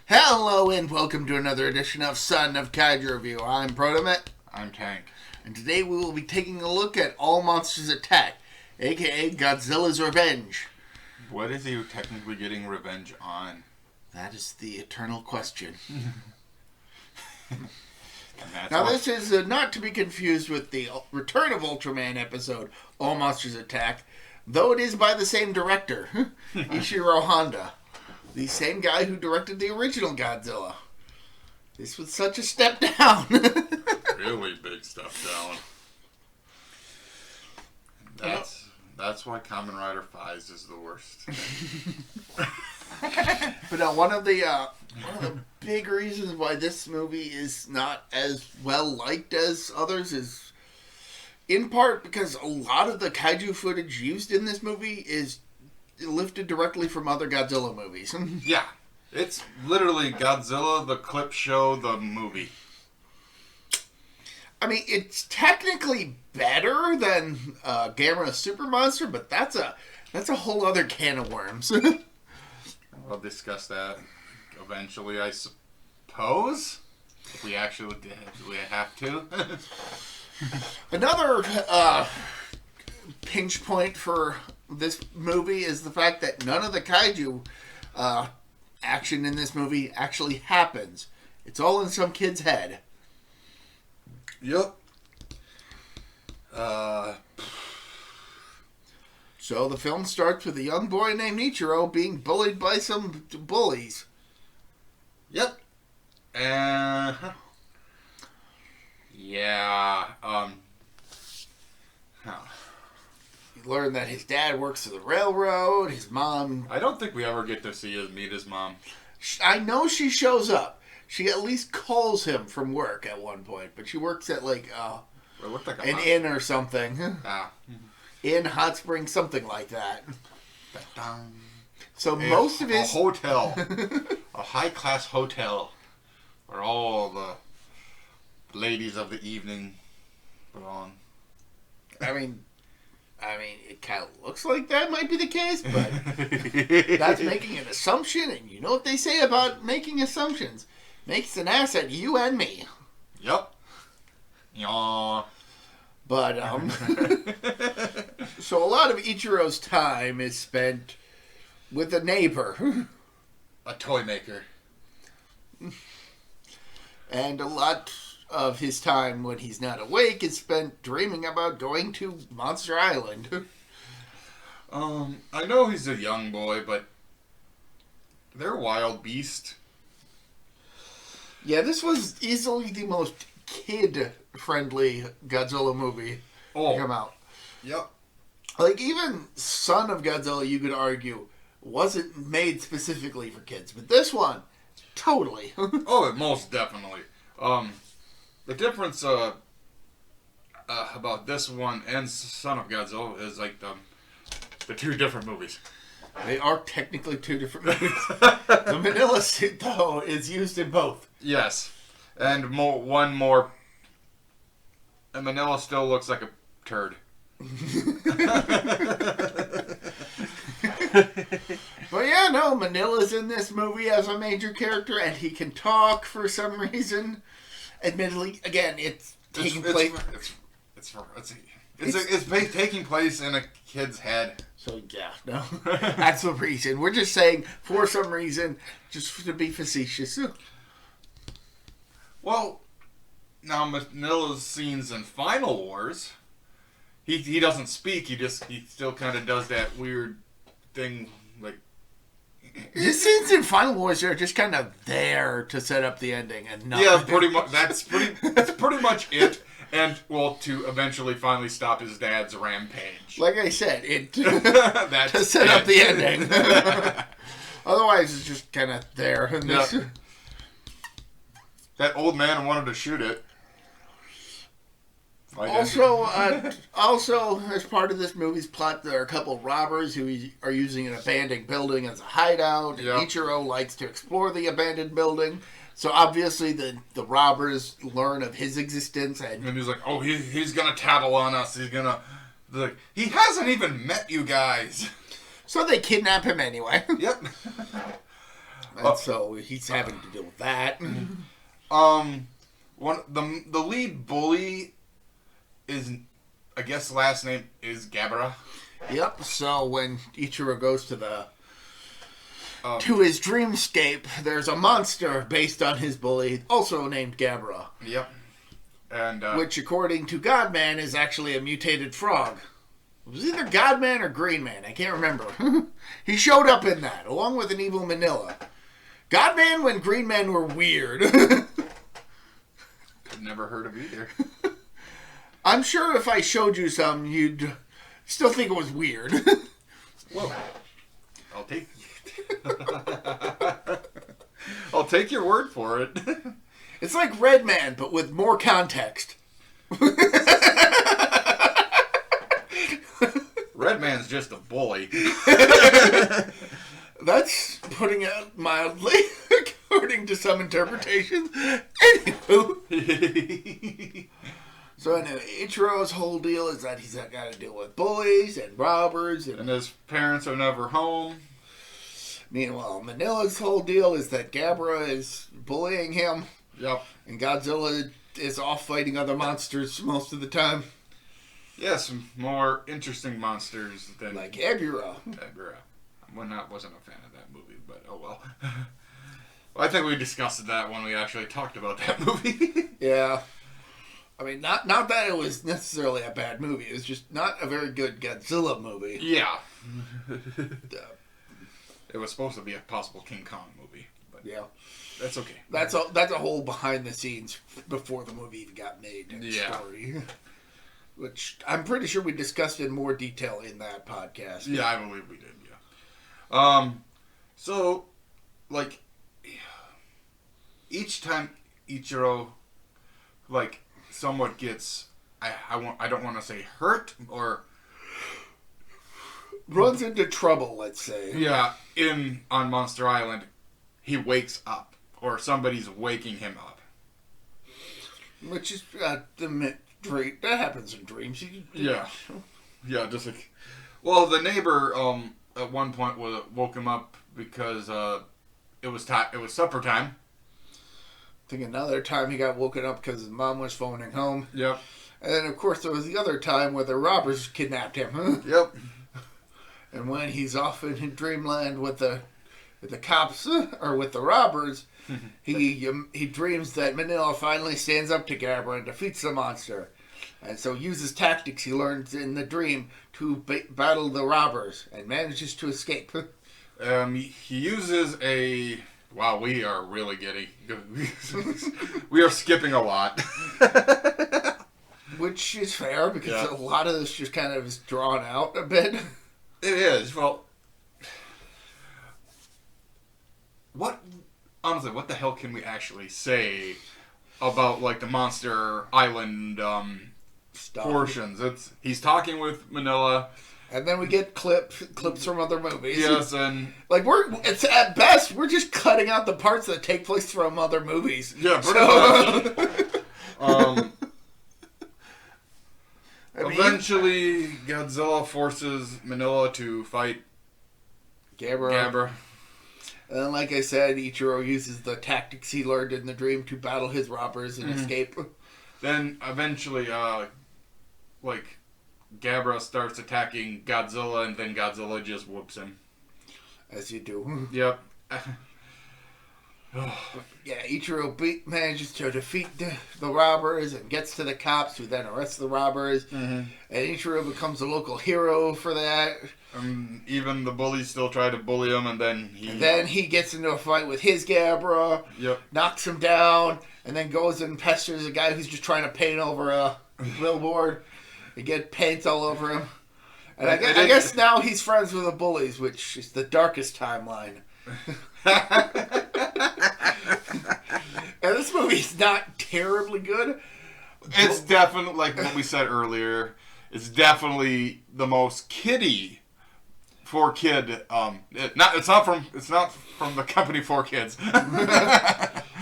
Hello and welcome to another edition of Son of Kaiju Review. I'm Protomet. I'm Tank. And today we will be taking a look at All Monsters Attack, aka Godzilla's Revenge. What is he technically getting revenge on? That is the eternal question. Now this is not to be confused with the Return of Ultraman episode, All Monsters Attack, though it is by the same director, Ishiro Honda. The same guy who directed the original Godzilla. This was such a step down. Really big step down. That's why Kamen Rider Fies is the worst. But one of the big reasons why this movie is not as well liked as others is in part because a lot of the kaiju footage used in this movie is lifted directly from other Godzilla movies. Yeah. It's literally Godzilla, the clip show, the movie. I mean, it's technically better than Gamera Super Monster, but that's a whole other can of worms. We'll discuss that eventually, I suppose. If we have to. Another pinch point for this movie is the fact that none of the kaiju action in this movie actually happens. It's all in some kid's head. Yep. So the film starts with a young boy named Ichiro being bullied by some bullies. Yep. Yeah. You learn that his dad works for the railroad, his mom... I don't think we ever get to meet his mom. I know she shows up. She at least calls him from work at one point, but she works at like an inn or something. Inn, hot spring, something like that. So most of his... A hotel. A high-class hotel. Where all the ladies of the evening belong. I mean, it kind of looks like that might be the case, but that's making an assumption, and you know what they say about making assumptions. Makes an ass at you and me. Yep. Yaw. But, so a lot of Ichiro's time is spent with a neighbor. A toy maker. And a lot of his time when he's not awake is spent dreaming about going to Monster Island. I know he's a young boy, but they're a wild beast. Yeah, this was easily the most kid-friendly Godzilla movie to come out. Yep. Like, even Son of Godzilla, you could argue, wasn't made specifically for kids. But this one, totally. Oh, most definitely. The difference about this one and Son of Godzilla is like the two different movies. They are technically two different movies. The Manila suit, though, is used in both. Yes. And and Manila still looks like a turd. But yeah, no, Manila's in this movie as a major character, and he can talk for some reason. Admittedly, again, it's taking place taking place in a kid's head. So yeah, no, that's the reason. We're just saying for some reason, just to be facetious. Well, now Manila's scenes in Final Wars, he doesn't speak. He still kind of does that weird thing like. His scenes in Final Wars are just kind of there to set up the ending, and nothing. Yeah, pretty much. That's pretty much it. And to eventually finally stop his dad's rampage. Like I said, to set up the ending. Otherwise, it's just kind of there. Yeah. That old man wanted to shoot it. Also, as part of this movie's plot, there are a couple of robbers who are using an abandoned building as a hideout. Yep. And Ichiro likes to explore the abandoned building. So obviously the robbers learn of his existence. And he's like, oh, he's going to tattle on us. He's going to... He hasn't even met you guys. So they kidnap him anyway. Yep. And so he's having to deal with that. The lead bully is, I guess the last name is Gabra. Yep, so when Ichiro goes to his dreamscape, there's a monster based on his bully, also named Gabra. Yep. And which, according to Godman, is actually a mutated frog. It was either Godman or Green Man, I can't remember. He showed up in that, along with an evil Manila. Godman and Green Man were weird. I've never heard of either. I'm sure if I showed you some, you'd still think it was weird. Whoa. I'll take your word for it. It's like Red Man, but with more context. Red Man's just a bully. That's putting it mildly, according to some interpretations. Anywho. So anyway, Ichiro's whole deal is that he's got to deal with bullies and robbers. And his parents are never home. Meanwhile, Manila's whole deal is that Gabra is bullying him. Yep. And Godzilla is off fighting other monsters most of the time. Yes, more interesting monsters than... Like Ebura. I wasn't a fan of that movie, but oh well. I think we discussed that when we actually talked about that movie. Yeah. I mean, not that it was necessarily a bad movie. It was just not a very good Godzilla movie. Yeah. It was supposed to be a possible King Kong movie, but yeah, that's okay. That's a whole behind the scenes before the movie even got made story, which I'm pretty sure we discussed in more detail in that podcast. Yeah, I believe we did. Yeah. So, like, each time Ichiro, like, somewhat gets, I don't want to say hurt or runs into trouble, let's say. Yeah, on Monster Island, he wakes up, or somebody's waking him up. Which is the dream. That happens in dreams. Yeah, just like, well, the neighbor at one point woke him up because it was supper time. I think another time he got woken up because his mom was phoning home. Yep. And then, of course, there was the other time where the robbers kidnapped him. Yep. And when he's off in dreamland with the cops or with the robbers, he dreams that Manila finally stands up to Gabra and defeats the monster, and so uses tactics he learned in the dream to battle the robbers and manages to escape. He uses a. Wow, we are really getting. We are skipping a lot. Which is fair because a lot of this just kind of is drawn out a bit. It is. Well, honestly, what the hell can we actually say about, like, the Monster Island portions? He's talking with Manila. And then we get clips from other movies. Yes, and... Like, it's at best, we're just cutting out the parts that take place from other movies. Yeah, pretty much. Eventually, Godzilla forces Manila to fight Gabra. And then, like I said, Ichiro uses the tactics he learned in the dream to battle his robbers and escape. Then, eventually, Gabra starts attacking Godzilla, and then Godzilla just whoops him. As you do. Yep. Yeah, Ichiro manages to defeat the robbers and gets to the cops, who then arrest the robbers. Mm-hmm. And Ichiro becomes a local hero for that. Even the bullies still try to bully him, and then he gets into a fight with his Gabra. Yep. Knocks him down, and then goes and pesters a guy who's just trying to paint over a billboard. They get paint all over him. And I guess now he's friends with the bullies, which is the darkest timeline. And this movie's not terribly good. It's definitely, like what we said earlier, it's definitely the most kiddie for kid. It's not from the company For Kids.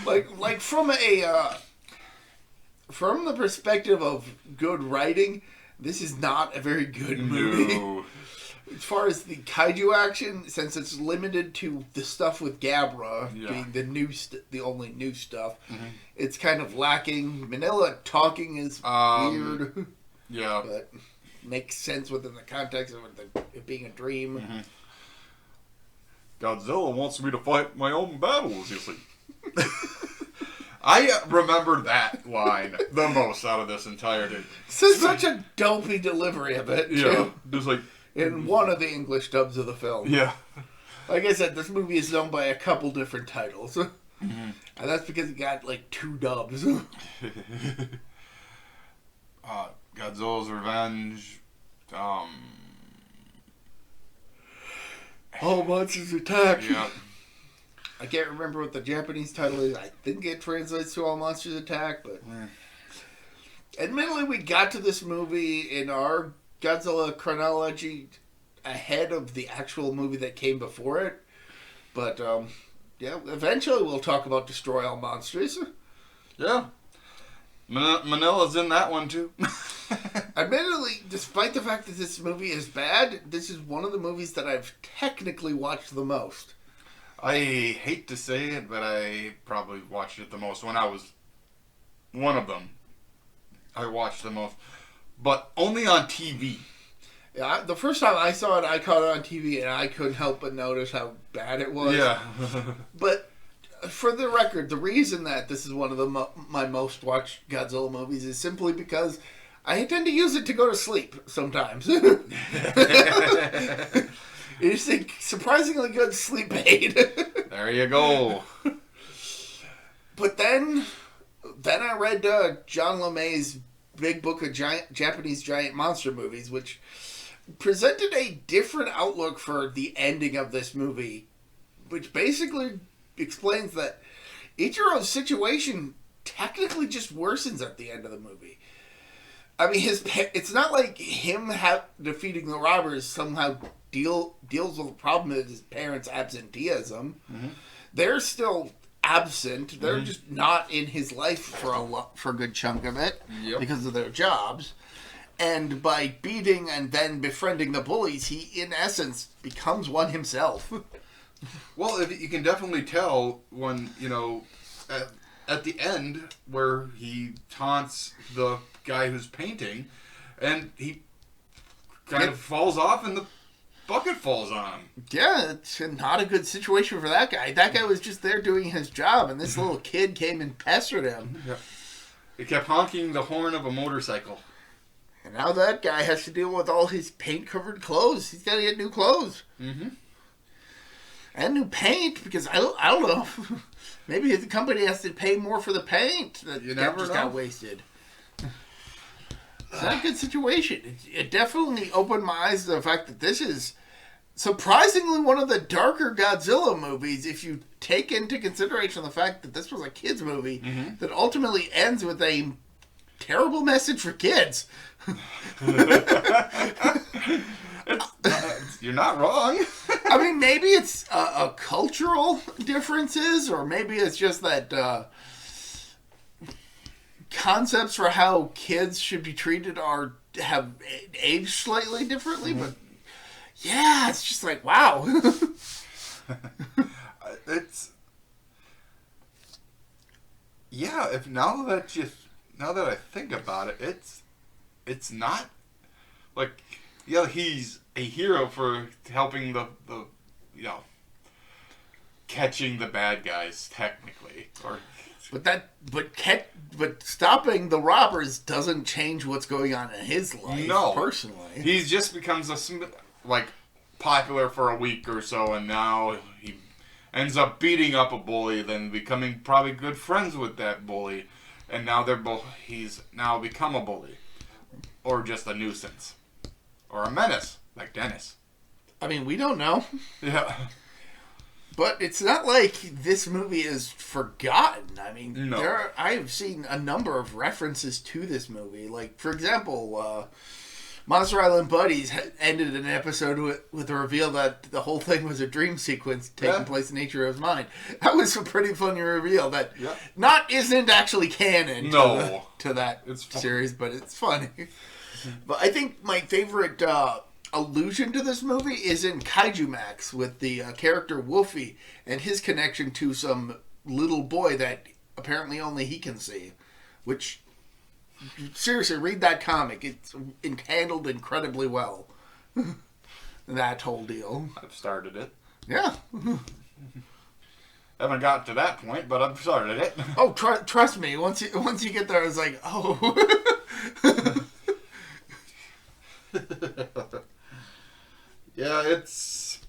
like from from the perspective of good writing, this is not a very good movie. No. As far as the kaiju action, since it's limited to the stuff with Gabra being the only new stuff, it's kind of lacking. Manila talking is weird. Yeah. But makes sense within the context of it being a dream. Godzilla wants me to fight my own battles, you see. I remember that line the most out of this entire thing. It's such a dopey delivery of it, too. Yeah, just like... In one of the English dubs of the film. Yeah. Like I said, this movie is known by a couple different titles. And that's because it got, like, 2 dubs. Godzilla's Revenge. All Monsters Attack. Yeah. I can't remember what the Japanese title is. I think it translates to All Monsters Attack, but... Admittedly, we got to this movie in our Godzilla chronology ahead of the actual movie that came before it. But, yeah, eventually we'll talk about Destroy All Monsters. Yeah. Manila's in that one, too. Admittedly, despite the fact that this movie is bad, this is one of the movies that I've technically watched the most. I hate to say it, but I probably watched it the most when I was one of them. I watched the most. But only on TV. Yeah, the first time I saw it, I caught it on TV, and I couldn't help but notice how bad it was. Yeah. But for the record, the reason that this is one of my most watched Godzilla movies is simply because I tend to use it to go to sleep sometimes. It's a surprisingly good sleep aid. There you go. But then I read John LeMay's Big Book of Japanese Giant Monster Movies, which presented a different outlook for the ending of this movie, which basically explains that Ichiro's situation technically just worsens at the end of the movie. I mean, it's not like him defeating the robbers somehow deals with the problem of his parents' absenteeism. They're still absent. They're just not in his life for a good chunk of it because of their jobs. And by beating and then befriending the bullies, he, in essence, becomes one himself. Well, you can definitely tell when, at the end where he taunts the guy who's painting, and he kind of falls off and the bucket falls on him. Yeah, it's not a good situation for that guy. That guy was just there doing his job, and this little kid came and pestered him. Yeah. He kept honking the horn of a motorcycle. And now that guy has to deal with all his paint-covered clothes. He's got to get new clothes. And new paint, because I don't know. Maybe the company has to pay more for the paint that just got wasted. It's not a good situation. It definitely opened my eyes to the fact that this is surprisingly one of the darker Godzilla movies, if you take into consideration the fact that this was a kids' movie that ultimately ends with a terrible message for kids. You're not wrong. I mean, maybe it's a cultural differences, or maybe it's just that concepts for how kids should be treated have aged slightly differently. But yeah, it's just like, wow. Now that I think about it, it's not like, he's a hero for helping the catching the bad guys technically, but stopping the robbers doesn't change what's going on in his life. No, personally, he just becomes popular for a week or so, and now he ends up beating up a bully, then becoming probably good friends with that bully, and now he's now become a bully, or just a nuisance, or a menace like Dennis. I mean, we don't know. Yeah. But it's not like this movie is forgotten. I mean, no. I've seen a number of references to this movie. Like, for example, Monster Island Buddies ended an episode with a reveal that the whole thing was a dream sequence taking place in Ichiro's mind. That was a pretty funny reveal that isn't actually canon to that series, but it's funny. But I think my favorite allusion to this movie is in Kaiju Max with the character Wolfie and his connection to some little boy that apparently only he can see. Which, seriously, read that comic. It's handled incredibly well. That whole deal. I've started it. Yeah. Haven't gotten to that point, but I've started it. Oh, trust me. Once you get there, it's like, oh. Yeah, it's...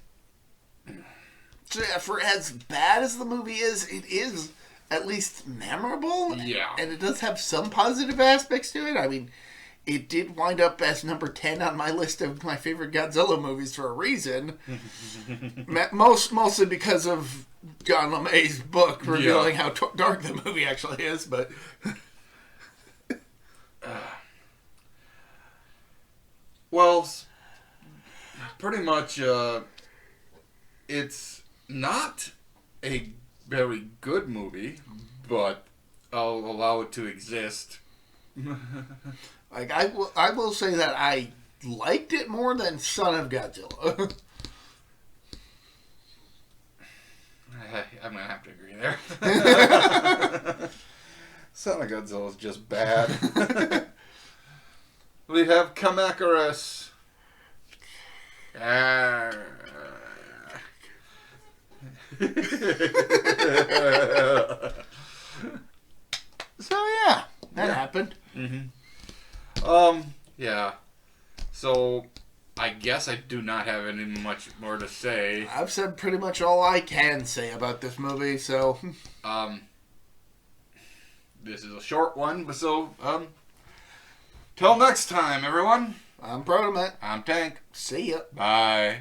So yeah, for as bad as the movie is, it is at least memorable. Yeah. And it does have some positive aspects to it. I mean, it did wind up as number 10 on my list of my favorite Godzilla movies for a reason. Mostly because of John LeMay's book revealing how dark the movie actually is, but... Well, pretty much, it's not a very good movie, but I'll allow it to exist. Like I will say that I liked it more than Son of Godzilla. I'm gonna have to agree there. Son of Godzilla is just bad. We have Kamakuras. So yeah, that happened. Mm-hmm. Yeah. So, I guess I do not have any much more to say. I've said pretty much all I can say about this movie, so... This is a short one, but so, till next time, everyone. I'm Protomet. I'm Tank. See ya. Bye.